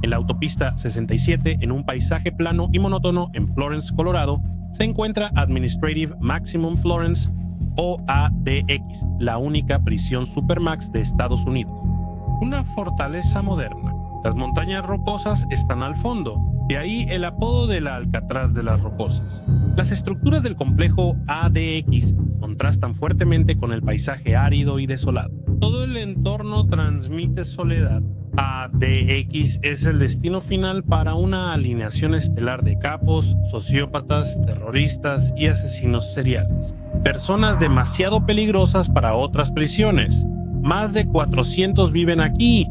En la autopista 67, en un paisaje plano y monótono en Florence, Colorado, se encuentra Administrative Maximum Florence, o ADX, la única prisión supermax de Estados Unidos. Una fortaleza moderna. Las montañas rocosas están al fondo, de ahí el apodo de la Alcatraz de las Rocosas. Las estructuras del complejo ADX contrastan fuertemente con el paisaje árido y desolado. Todo el entorno transmite soledad. ADX es el destino final para una alineación estelar de capos, sociópatas, terroristas y asesinos seriales. Personas demasiado peligrosas para otras prisiones. Más de 400 viven aquí.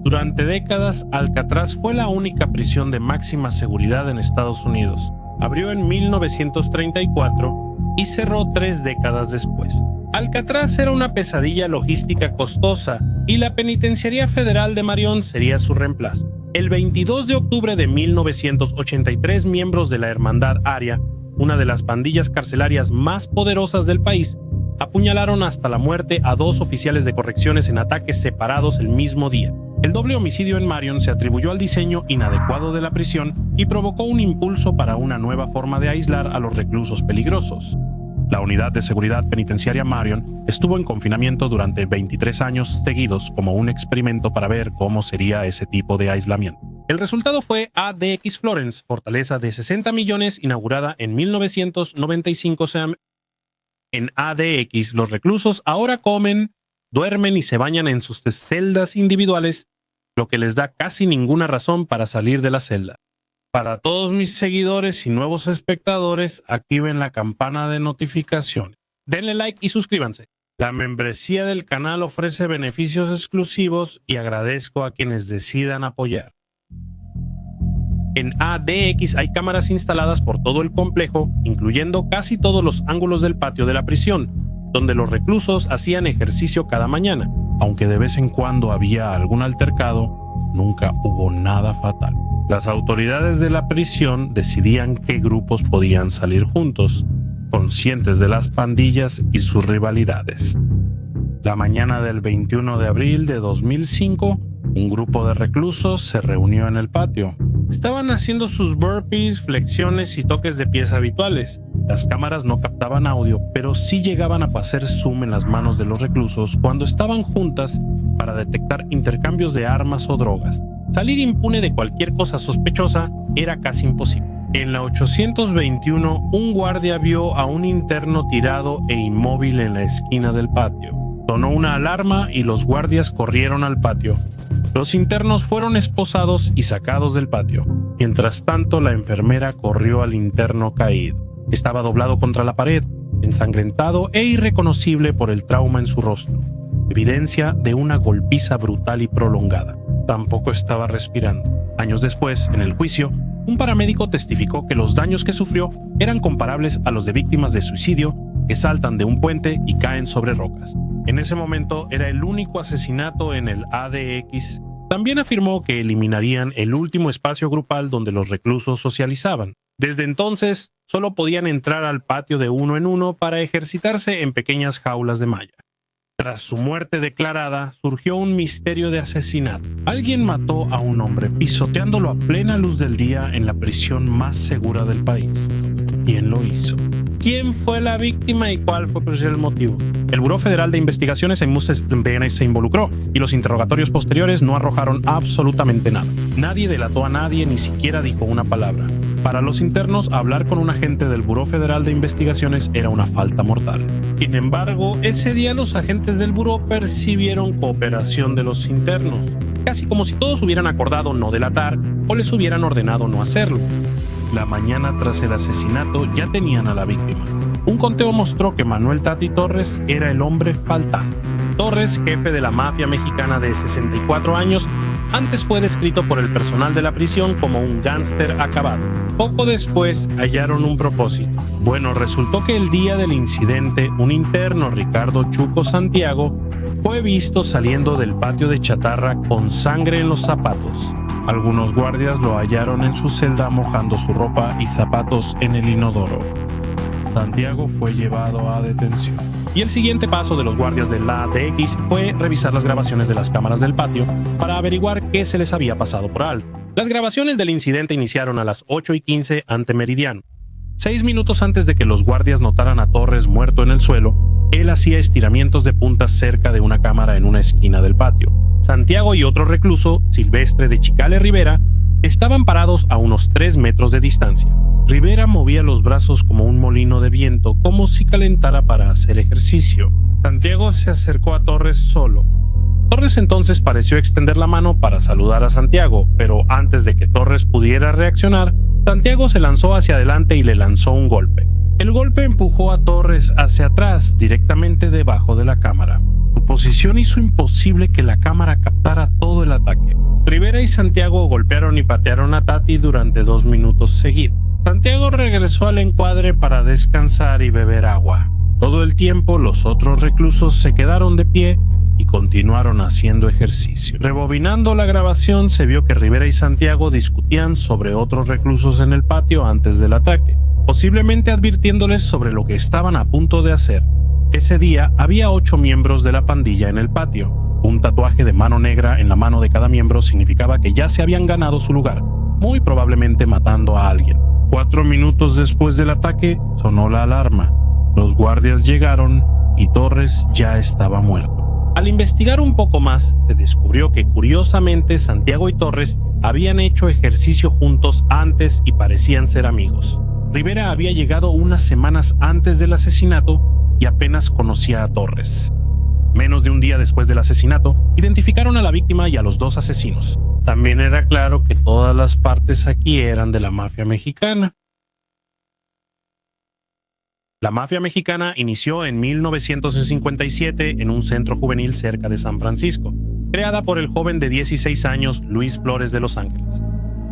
Durante décadas, Alcatraz fue la única prisión de máxima seguridad en Estados Unidos. Abrió en 1934 y cerró 3 décadas después. Alcatraz era una pesadilla logística costosa y la Penitenciaría Federal de Marion sería su reemplazo. El 22 de octubre de 1983, miembros de la Hermandad Aria, una de las pandillas carcelarias más poderosas del país, apuñalaron hasta la muerte a 2 oficiales de correcciones en ataques separados el mismo día. El doble homicidio en Marion se atribuyó al diseño inadecuado de la prisión y provocó un impulso para una nueva forma de aislar a los reclusos peligrosos. La Unidad de Seguridad Penitenciaria Marion estuvo en confinamiento durante 23 años seguidos como un experimento para ver cómo sería ese tipo de aislamiento. El resultado fue ADX Florence, fortaleza de 60 millones inaugurada en 1995. En ADX los reclusos ahora comen, duermen y se bañan en sus celdas individuales, lo que les da casi ninguna razón para salir de la celda. Para todos mis seguidores y nuevos espectadores, activen la campana de notificaciones. Denle like y suscríbanse. La membresía del canal ofrece beneficios exclusivos y agradezco a quienes decidan apoyar. En ADX hay cámaras instaladas por todo el complejo, incluyendo casi todos los ángulos del patio de la prisión, donde los reclusos hacían ejercicio cada mañana. Aunque de vez en cuando había algún altercado, nunca hubo nada fatal. Las autoridades de la prisión decidían qué grupos podían salir juntos, conscientes de las pandillas y sus rivalidades. La mañana del 21 de abril de 2005, un grupo de reclusos se reunió en el patio. Estaban haciendo sus burpees, flexiones y toques de pies habituales. Las cámaras no captaban audio, pero sí llegaban a hacer zoom en las manos de los reclusos cuando estaban juntas para detectar intercambios de armas o drogas. Salir impune de cualquier cosa sospechosa era casi imposible. En la 821, un guardia vio a un interno tirado e inmóvil en la esquina del patio. Sonó una alarma y los guardias corrieron al patio. Los internos fueron esposados y sacados del patio. Mientras tanto, la enfermera corrió al interno caído. Estaba doblado contra la pared, ensangrentado e irreconocible por el trauma en su rostro, evidencia de una golpiza brutal y prolongada. Tampoco estaba respirando. Años después, en el juicio, un paramédico testificó que los daños que sufrió eran comparables a los de víctimas de suicidio que saltan de un puente y caen sobre rocas. En ese momento era el único asesinato en el ADX. También afirmó que eliminarían el último espacio grupal donde los reclusos socializaban. Desde entonces, solo podían entrar al patio de uno en uno para ejercitarse en pequeñas jaulas de malla. Tras su muerte declarada, surgió un misterio de asesinato. Alguien mató a un hombre pisoteándolo a plena luz del día en la prisión más segura del país. ¿Quién lo hizo? ¿Quién fue la víctima y cuál fue el motivo? El Buró Federal de Investigaciones se involucró y los interrogatorios posteriores no arrojaron absolutamente nada. Nadie delató a nadie, ni siquiera dijo una palabra. Para los internos, hablar con un agente del Buró Federal de Investigaciones era una falta mortal. Sin embargo, ese día los agentes del buró percibieron cooperación de los internos, casi como si todos hubieran acordado no delatar o les hubieran ordenado no hacerlo. La mañana tras el asesinato ya tenían a la víctima. Un conteo mostró que Manuel Tati Torres era el hombre faltante. Torres, jefe de la mafia mexicana de 64 años, antes fue descrito por el personal de la prisión como un gángster acabado. Poco después hallaron un propósito. Bueno, resultó que el día del incidente, un interno, Ricardo Chuco Santiago, fue visto saliendo del patio de chatarra con sangre en los zapatos. Algunos guardias lo hallaron en su celda mojando su ropa y zapatos en el inodoro. Santiago fue llevado a detención. Y el siguiente paso de los guardias de la ADX fue revisar las grabaciones de las cámaras del patio para averiguar qué se les había pasado por alto. Las grabaciones del incidente iniciaron a las 8:15 ante meridiano. 6 minutos antes de que los guardias notaran a Torres muerto en el suelo, él hacía estiramientos de puntas cerca de una cámara en una esquina del patio. Santiago y otro recluso, Silvestre de Chicale Rivera, estaban parados a unos 3 metros de distancia. Rivera movía los brazos como un molino de viento, como si calentara para hacer ejercicio. Santiago se acercó a Torres solo. Torres entonces pareció extender la mano para saludar a Santiago, pero antes de que Torres pudiera reaccionar, Santiago se lanzó hacia adelante y le lanzó un golpe. El golpe empujó a Torres hacia atrás, directamente debajo de la cámara. Su posición hizo imposible que la cámara captara todo el ataque. Rivera y Santiago golpearon y patearon a Tati durante 2 minutos seguidos. Santiago regresó al encuadre para descansar y beber agua. Todo el tiempo los otros reclusos se quedaron de pie y continuaron haciendo ejercicio. Rebobinando la grabación, se vio que Rivera y Santiago discutían sobre otros reclusos en el patio antes del ataque, posiblemente advirtiéndoles sobre lo que estaban a punto de hacer. Ese día había 8 miembros de la pandilla en el patio. Un tatuaje de mano negra en la mano de cada miembro significaba que ya se habían ganado su lugar, muy probablemente matando a alguien. 4 minutos después del ataque, sonó la alarma. Los guardias llegaron y Torres ya estaba muerto. Al investigar un poco más, se descubrió que curiosamente Santiago y Torres habían hecho ejercicio juntos antes y parecían ser amigos. Rivera había llegado unas semanas antes del asesinato y apenas conocía a Torres. Menos de un día después del asesinato, identificaron a la víctima y a los 2 asesinos. También era claro que todas las partes aquí eran de la mafia mexicana. La mafia mexicana inició en 1957 en un centro juvenil cerca de San Francisco, creada por el joven de 16 años Luis Flores de Los Ángeles.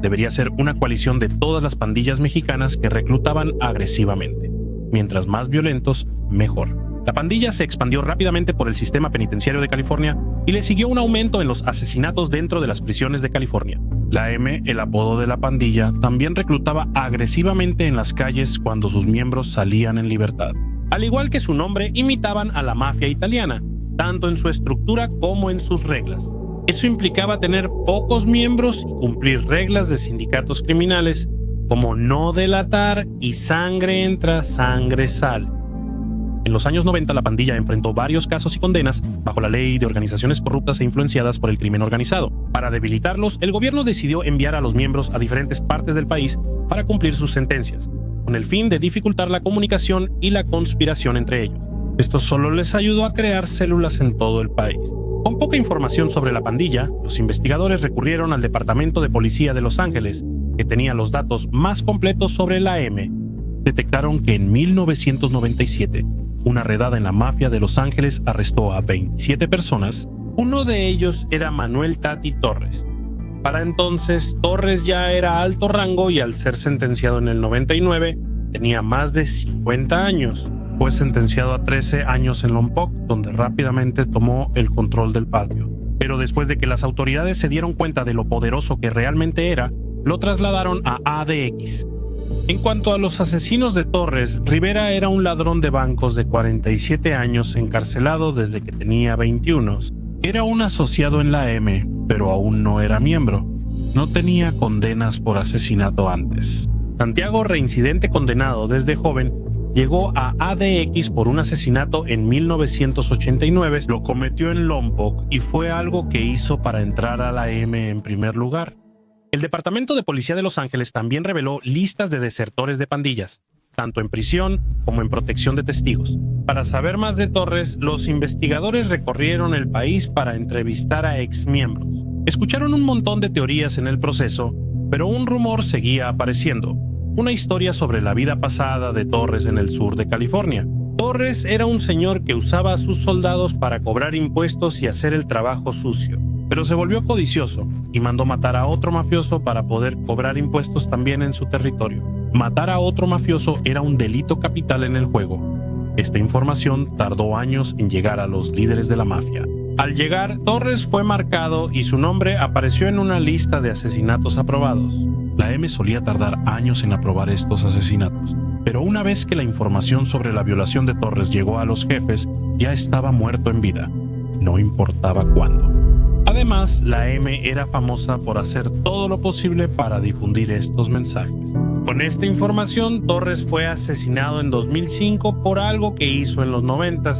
Debería ser una coalición de todas las pandillas mexicanas que reclutaban agresivamente. Mientras más violentos, mejor. La pandilla se expandió rápidamente por el sistema penitenciario de California y le siguió un aumento en los asesinatos dentro de las prisiones de California. La M, el apodo de la pandilla, también reclutaba agresivamente en las calles cuando sus miembros salían en libertad. Al igual que su nombre, imitaban a la mafia italiana, tanto en su estructura como en sus reglas. Eso implicaba tener pocos miembros y cumplir reglas de sindicatos criminales como no delatar y sangre entra, sangre sale. En los años 90 la pandilla enfrentó varios casos y condenas bajo la ley de organizaciones corruptas e influenciadas por el crimen organizado. Para debilitarlos, el gobierno decidió enviar a los miembros a diferentes partes del país para cumplir sus sentencias, con el fin de dificultar la comunicación y la conspiración entre ellos. Esto solo les ayudó a crear células en todo el país. Con poca información sobre la pandilla, los investigadores recurrieron al Departamento de Policía de Los Ángeles, que tenía los datos más completos sobre la M. Detectaron que en 1997, una redada en la mafia de Los Ángeles arrestó a 27 personas. Uno de ellos era Manuel Tati Torres. Para entonces, Torres ya era alto rango y al ser sentenciado en el 99, tenía más de 50 años. Fue sentenciado a 13 años en Lompoc, donde rápidamente tomó el control del patio. Pero después de que las autoridades se dieron cuenta de lo poderoso que realmente era, lo trasladaron a ADX. En cuanto a los asesinos de Torres, Rivera era un ladrón de bancos de 47 años encarcelado desde que tenía 21. Era un asociado en la M, pero aún no era miembro. No tenía condenas por asesinato antes. Santiago, reincidente condenado desde joven, llegó a ADX por un asesinato en 1989. Lo cometió en Lompoc y fue algo que hizo para entrar a la M en primer lugar. El Departamento de Policía de Los Ángeles también reveló listas de desertores de pandillas, tanto en prisión como en protección de testigos. Para saber más de Torres, los investigadores recorrieron el país para entrevistar a exmiembros. Escucharon un montón de teorías en el proceso, pero un rumor seguía apareciendo. Una historia sobre la vida pasada de Torres en el sur de California. Torres era un señor que usaba a sus soldados para cobrar impuestos y hacer el trabajo sucio. Pero se volvió codicioso y mandó matar a otro mafioso para poder cobrar impuestos también en su territorio. Matar a otro mafioso era un delito capital en el juego. Esta información tardó años en llegar a los líderes de la mafia. Al llegar, Torres fue marcado y su nombre apareció en una lista de asesinatos aprobados. La M solía tardar años en aprobar estos asesinatos, pero una vez que la información sobre la violación de Torres llegó a los jefes, ya estaba muerto en vida. No importaba cuándo. Además, la M era famosa por hacer todo lo posible para difundir estos mensajes. Con esta información, Torres fue asesinado en 2005 por algo que hizo en los 90.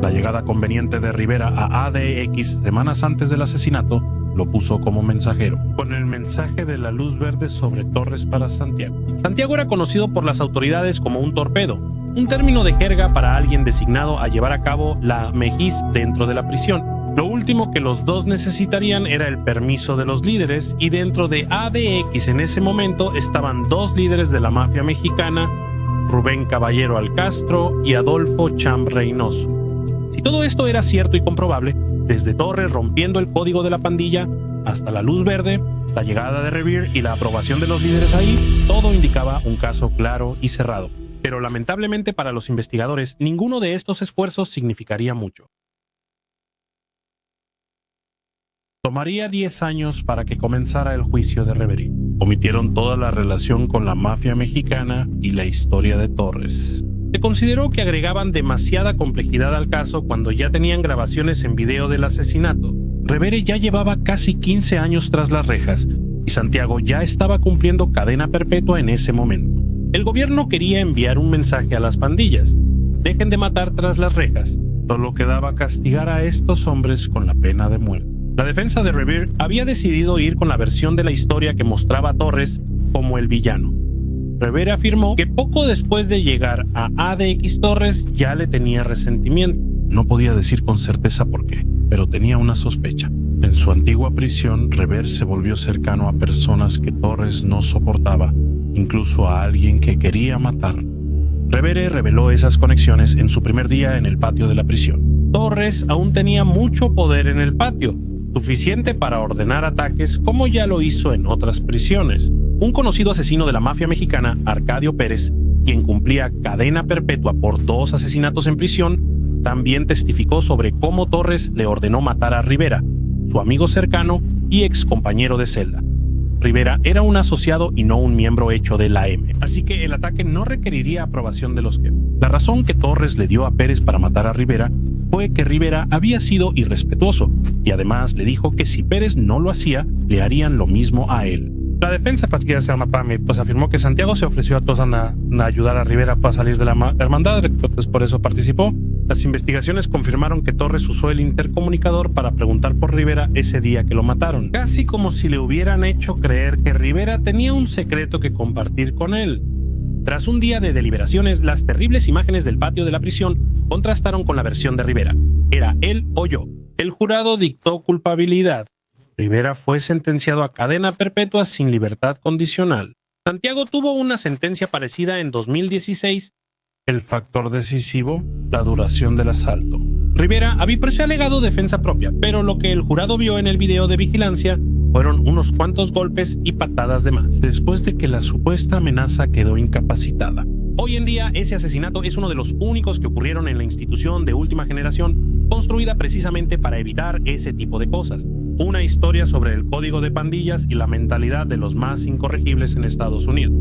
La llegada conveniente de Rivera a ADX semanas antes del asesinato lo puso como mensajero, con el mensaje de la luz verde sobre Torres para Santiago. Santiago era conocido por las autoridades como un torpedo, un término de jerga para alguien designado a llevar a cabo la mejiz dentro de la prisión. Lo último que los dos necesitarían era el permiso de los líderes, y dentro de ADX en ese momento estaban dos líderes de la mafia mexicana, Rubén Caballero Alcastro y Adolfo Champ Reynoso. Si todo esto era cierto y comprobable, desde Torres rompiendo el código de la pandilla hasta la luz verde, la llegada de Revere y la aprobación de los líderes ahí, todo indicaba un caso claro y cerrado. Pero lamentablemente para los investigadores, ninguno de estos esfuerzos significaría mucho. Tomaría 10 años para que comenzara el juicio de Revere. Omitieron toda la relación con la mafia mexicana y la historia de Torres. Se consideró que agregaban demasiada complejidad al caso cuando ya tenían grabaciones en video del asesinato. Revere ya llevaba casi 15 años tras las rejas y Santiago ya estaba cumpliendo cadena perpetua en ese momento. El gobierno quería enviar un mensaje a las pandillas: dejen de matar tras las rejas. Solo quedaba castigar a estos hombres con la pena de muerte. La defensa de Revere había decidido ir con la versión de la historia que mostraba a Torres como el villano. Revere afirmó que poco después de llegar a ADX, Torres ya le tenía resentimiento. No podía decir con certeza por qué, pero tenía una sospecha. En su antigua prisión, Revere se volvió cercano a personas que Torres no soportaba, incluso a alguien que quería matar. Revere reveló esas conexiones en su primer día en el patio de la prisión. Torres aún tenía mucho poder en el patio, suficiente para ordenar ataques como ya lo hizo en otras prisiones. Un conocido asesino de la mafia mexicana, Arcadio Pérez, quien cumplía cadena perpetua por 2 asesinatos en prisión, también testificó sobre cómo Torres le ordenó matar a Rivera, su amigo cercano y ex compañero de celda. Rivera era un asociado y no un miembro hecho de la M, así que el ataque no requeriría aprobación de los jefes. La razón que Torres le dio a Pérez para matar a Rivera fue que Rivera había sido irrespetuoso y además le dijo que si Pérez no lo hacía, le harían lo mismo a él. La defensa práctica de Samapami pues afirmó que Santiago se ofreció a todos a ayudar a Rivera para salir de la hermandad, entonces por eso participó. Las investigaciones confirmaron que Torres usó el intercomunicador para preguntar por Rivera ese día que lo mataron, casi como si le hubieran hecho creer que Rivera tenía un secreto que compartir con él. Tras un día de deliberaciones, las terribles imágenes del patio de la prisión contrastaron con la versión de Rivera. Era él o yo. El jurado dictó culpabilidad. Rivera fue sentenciado a cadena perpetua sin libertad condicional. Santiago tuvo una sentencia parecida en 2016. El factor decisivo, la duración del asalto. Rivera había alegado defensa propia, pero lo que el jurado vio en el video de vigilancia fueron unos cuantos golpes y patadas de más, después de que la supuesta amenaza quedó incapacitada. Hoy en día, ese asesinato es uno de los únicos que ocurrieron en la institución de última generación, construida precisamente para evitar ese tipo de cosas. Una historia sobre el código de pandillas y la mentalidad de los más incorregibles en Estados Unidos.